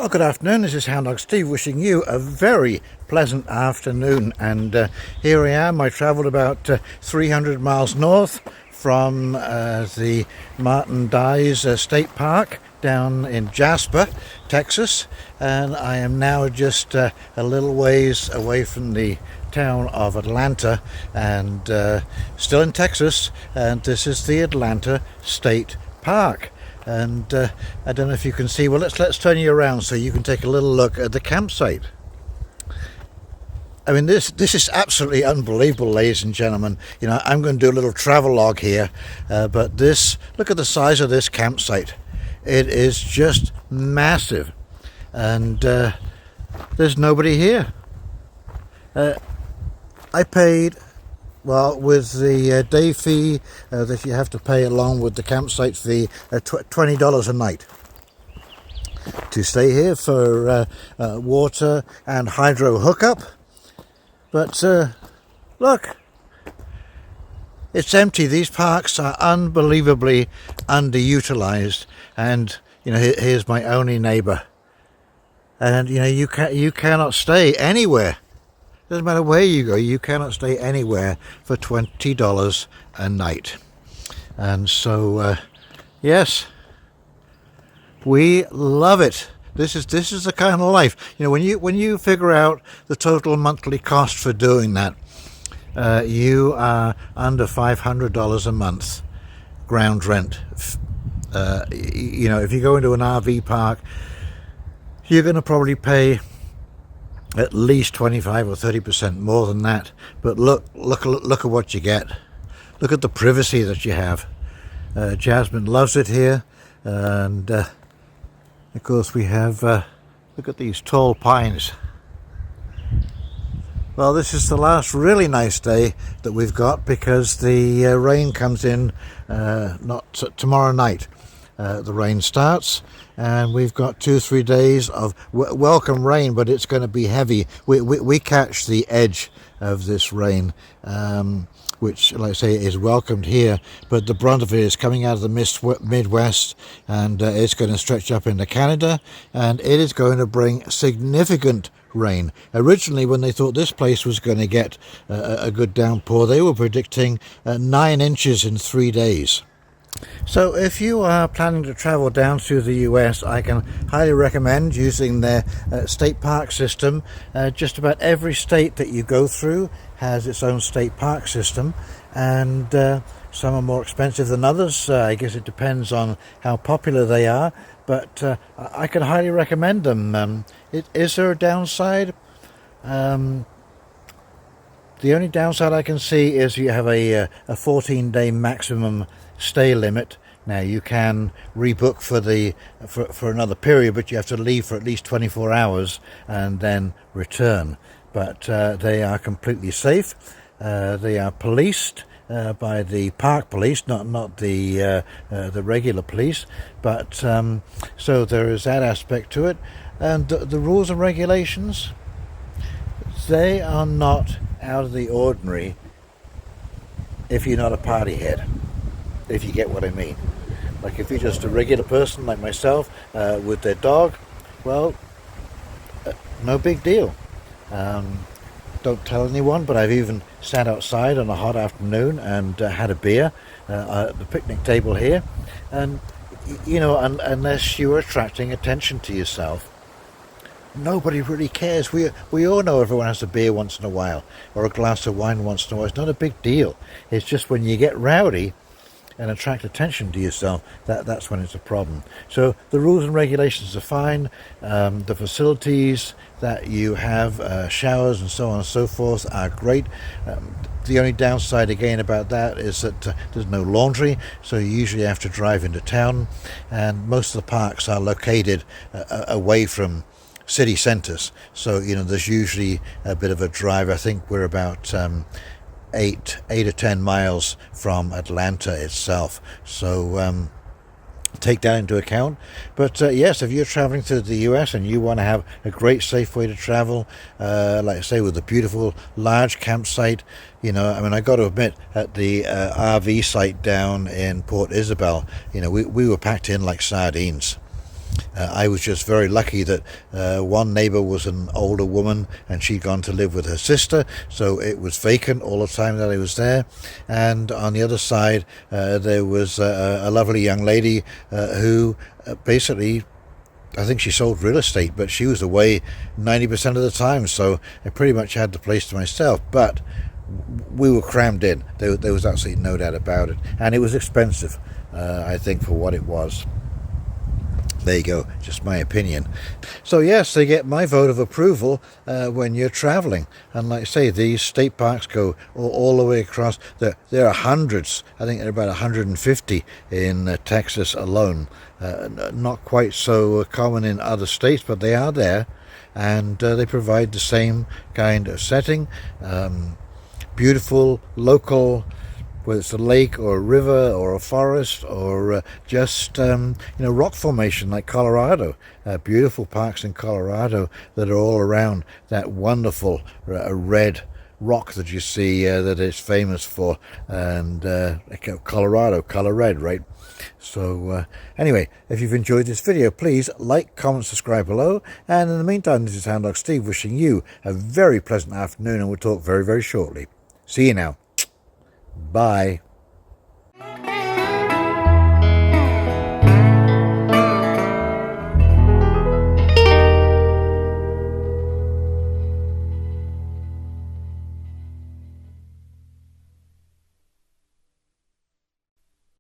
Well, good afternoon. This is Hound Dog Steve wishing you a very pleasant afternoon. And here I am. I travelled about 300 miles north from the Martin Dyes State Park down in Jasper, Texas. And I am now just a little ways away from the town of Atlanta and still in Texas. And this is the Atlanta State Park. And I don't know if you can see. Well, let's turn you around so you can take a little look at the campsite. I mean, this is absolutely unbelievable, ladies and gentlemen. You know, I'm going to do a little travel log here, but look at the size of this campsite. It is just massive, and there's nobody here. I paid, well, with the day fee that you have to pay along with the campsite fee, $20 a night to stay here for water and hydro hookup. But look, it's empty. These parks are unbelievably underutilized, and you know, here's my only neighbor. And you know, you cannot stay anywhere. Doesn't matter where you go, you cannot stay anywhere for $20 a night. And so, yes, we love it. This is the kind of life. You know, when you figure out the total monthly cost for doing that, you are under $500 a month ground rent. You know, if you go into an RV park, you're going to probably pay at least 25 or 30% more than that. But look at what you get. Look at the privacy that you have. Jasmine loves it here, and of course we have. Look at these tall pines. Well, this is the last really nice day that we've got because the rain comes in not tomorrow night. The rain starts, and we've got 2-3 days of welcome rain, but it's going to be heavy. We catch the edge of this rain, which, like I say, is welcomed here, but the brunt of it is coming out of the Midwest, and it's going to stretch up into Canada, and it is going to bring significant rain. Originally, when they thought this place was going to get a good downpour, they were predicting 9 inches in 3 days. So if you are planning to travel down through the US, I can highly recommend using their state park system. Just about every state that you go through has its own state park system, and some are more expensive than others. I guess it depends on how popular they are, but I can highly recommend them. Is there a downside? The only downside I can see is you have a 14-day maximum stay limit. Now you can rebook for another period, but you have to leave for at least 24 hours and then return. But they are completely safe. They are policed by the park police, not the regular police. But so there is that aspect to it, and the rules and regulations, they are not out of the ordinary if you're not a party head, if you get what I mean. Like if you're just a regular person like myself with their dog, well, no big deal. Don't tell anyone, but I've even sat outside on a hot afternoon and had a beer at the picnic table here. And, you know, unless you're attracting attention to yourself, nobody really cares. We all know everyone has a beer once in a while or a glass of wine once in a while. It's not a big deal. It's just when you get rowdy and attract attention to yourself, that's when it's a problem. So the rules and regulations are fine. The facilities that you have, showers and so on and so forth, are great. The only downside again about that is that there's no laundry, so you usually have to drive into town, and most of the parks are located away from city centres, so you know there's usually a bit of a drive. I think we're about 8 or 10 miles from Atlanta itself, so take that into account. But yes, if you're traveling to the US and you want to have a great safe way to travel, like I say, with a beautiful large campsite, you know, I mean, I got to admit, at the RV site down in Port Isabel, you know, we were packed in like sardines. I was just very lucky that one neighbour was an older woman and she'd gone to live with her sister, so it was vacant all the time that I was there. And on the other side there was a lovely young lady who basically, I think she sold real estate, but she was away 90% of the time, so I pretty much had the place to myself. But we were crammed in. There was absolutely no doubt about it, and it was expensive, I think, for what it was. There you go, just my opinion. So yes, they get my vote of approval when you're traveling. And like I say, these state parks go all the way across. There are hundreds. I think there are about 150 in Texas alone. Not quite so common in other states, but they are there. And they provide the same kind of setting. Beautiful, local, whether it's a lake or a river or a forest or just rock formation like Colorado. Beautiful parks in Colorado that are all around that wonderful red rock that you see that it's famous for, and Colorado, color red, right? So anyway, if you've enjoyed this video, please like, comment, subscribe below, and in the meantime, this is Hound Dog Steve wishing you a very pleasant afternoon, and we'll talk very, very shortly. See you now. Bye.